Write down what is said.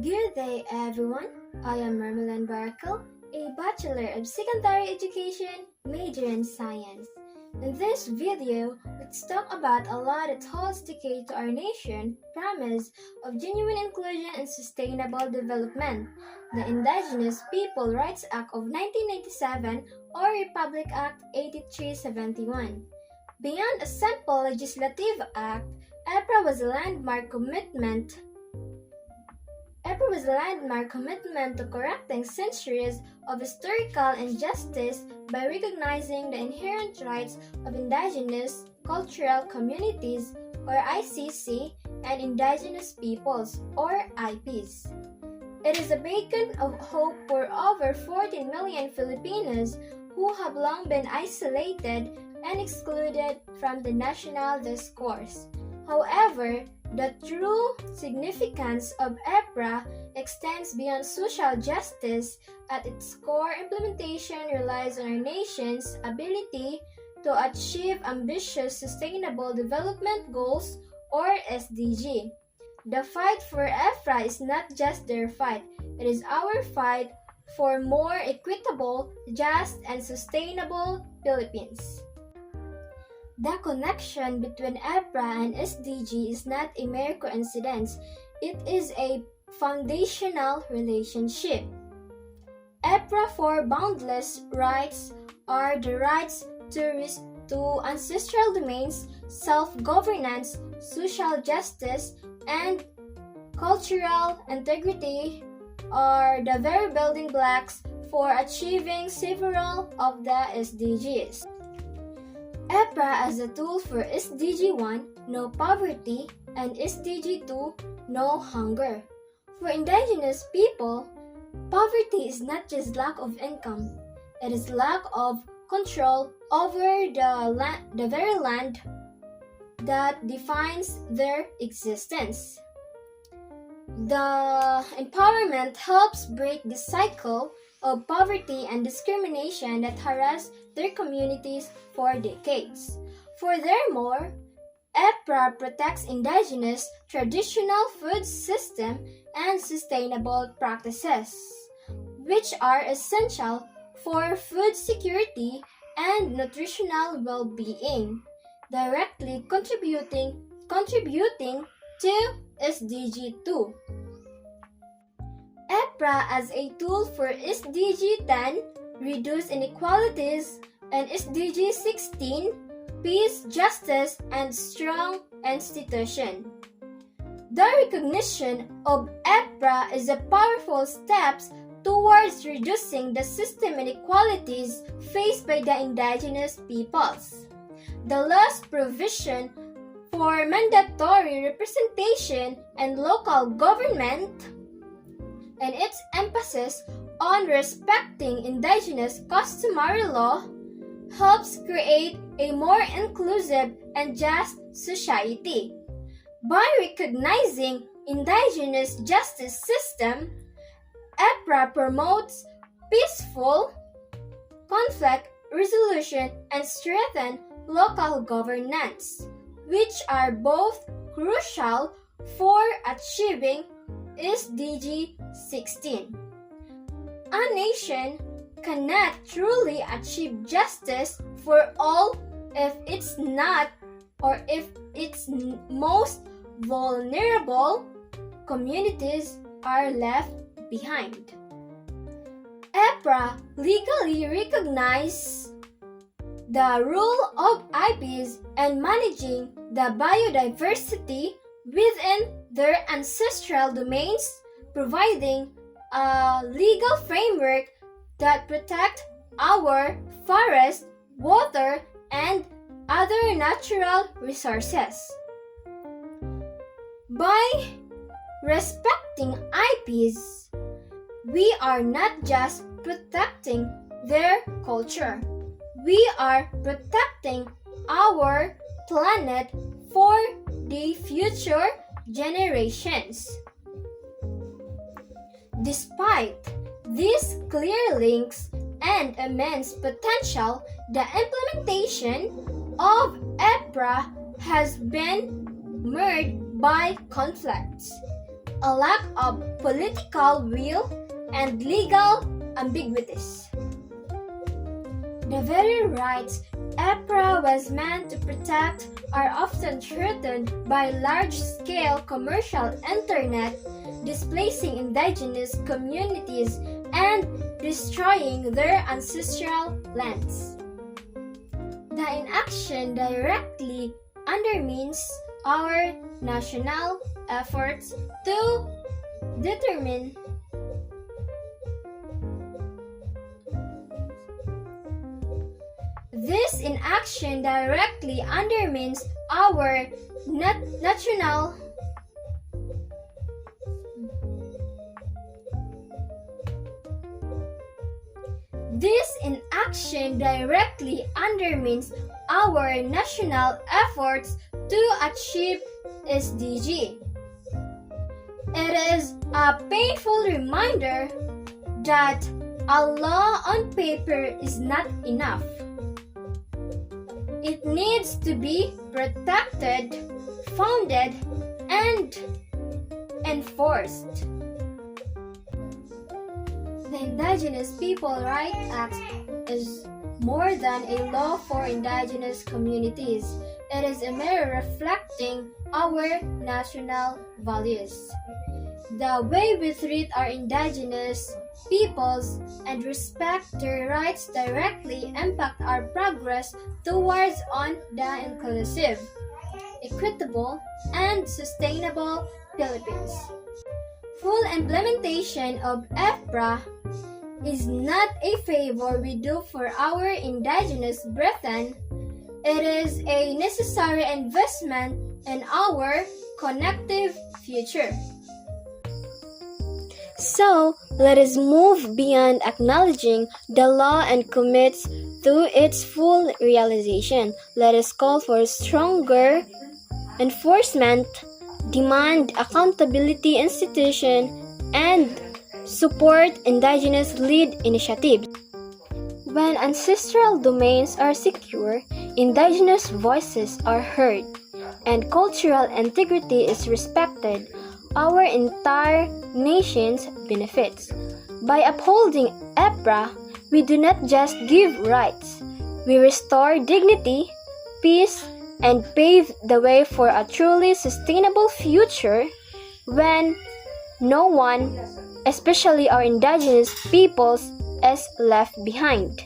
Good day, everyone. I am Marmelan Barakel, a Bachelor of Secondary Education, major in Science. In this video, let's talk about a law that holds the key to our nation promise of genuine inclusion and sustainable development, the Indigenous People Rights Act of 1997 or Republic Act 8371. Beyond a simple legislative act, IPRA was a landmark commitment to correcting centuries of historical injustice by recognizing the inherent rights of indigenous cultural communities or ICC and indigenous peoples or IPs. It is a beacon of hope for over 14 million Filipinos who have long been isolated and excluded from the national discourse. However, the true significance of IPRA extends beyond social justice. At its core, implementation relies on our nation's ability to achieve ambitious Sustainable Development Goals or SDG. The fight for IPRA is not just their fight, it is our fight for more equitable, just, and sustainable Philippines. The connection between IPRA and SDG is not a mere coincidence, it is a foundational relationship. IPRA for boundless rights are the rights to ancestral domains, self-governance, social justice, and cultural integrity are the very building blocks for achieving several of the SDGs. IPRA as a tool for SDG 1, no poverty, and SDG 2, no hunger. For indigenous people, poverty is not just lack of income, it is lack of control over the very land that defines their existence. The empowerment helps break the cycle of poverty and discrimination that harass their communities for decades. Furthermore, IPRA protects indigenous traditional food system and sustainable practices, which are essential for food security and nutritional well-being, directly contributing to SDG 2. IPRA as a tool for SDG 10, reduce inequalities, and SDG 16, peace, justice, and strong institution. The recognition of IPRA is a powerful step towards reducing the system inequalities faced by the indigenous peoples. The law's provision for mandatory representation and local government and its emphasis on respecting indigenous customary law helps create a more inclusive and just society. By recognizing indigenous justice system, IPRA promotes peaceful conflict resolution and strengthens local governance, which are both crucial for achieving SDG 16. A nation cannot truly achieve justice for all if it's not or if its most vulnerable communities are left behind. IPRA legally recognizes the role of IPs in managing the biodiversity within their ancestral domains, providing a legal framework that protects our forest, water, and other natural resources. By respecting IPs, we are not just protecting their culture, we are protecting our planet for the future generations. Despite these clear links and immense potential, the implementation of IPRA has been marred by conflicts. a lack of political will, and legal ambiguities. The very rights IPRA was meant to protect are often threatened by large-scale commercial internet, displacing indigenous communities and destroying their ancestral lands. The inaction directly undermines our national efforts to determine This inaction directly undermines our national efforts to achieve SDG. It is a painful reminder that a law on paper is not enough. It needs to be protected, founded, and enforced. The Indigenous People Rights Act is more than a law for indigenous communities. It is a mirror reflecting our national values. The way we treat our indigenous peoples and respect their rights directly impact our progress towards the inclusive, equitable, and sustainable Philippines. Full implementation of IPRA is not a favor we do for our indigenous brethren. It is a necessary investment in our connective future. So, let us move beyond acknowledging the law and commit to its full realization. Let us call for stronger enforcement, demand accountability institution, and support indigenous-led initiatives. When ancestral domains are secure, indigenous voices are heard, and cultural integrity is respected, our entire nation benefits. By upholding IPRA, we do not just give rights, we restore dignity, peace, and pave the way for a truly sustainable future when no one, especially our indigenous peoples, is left behind.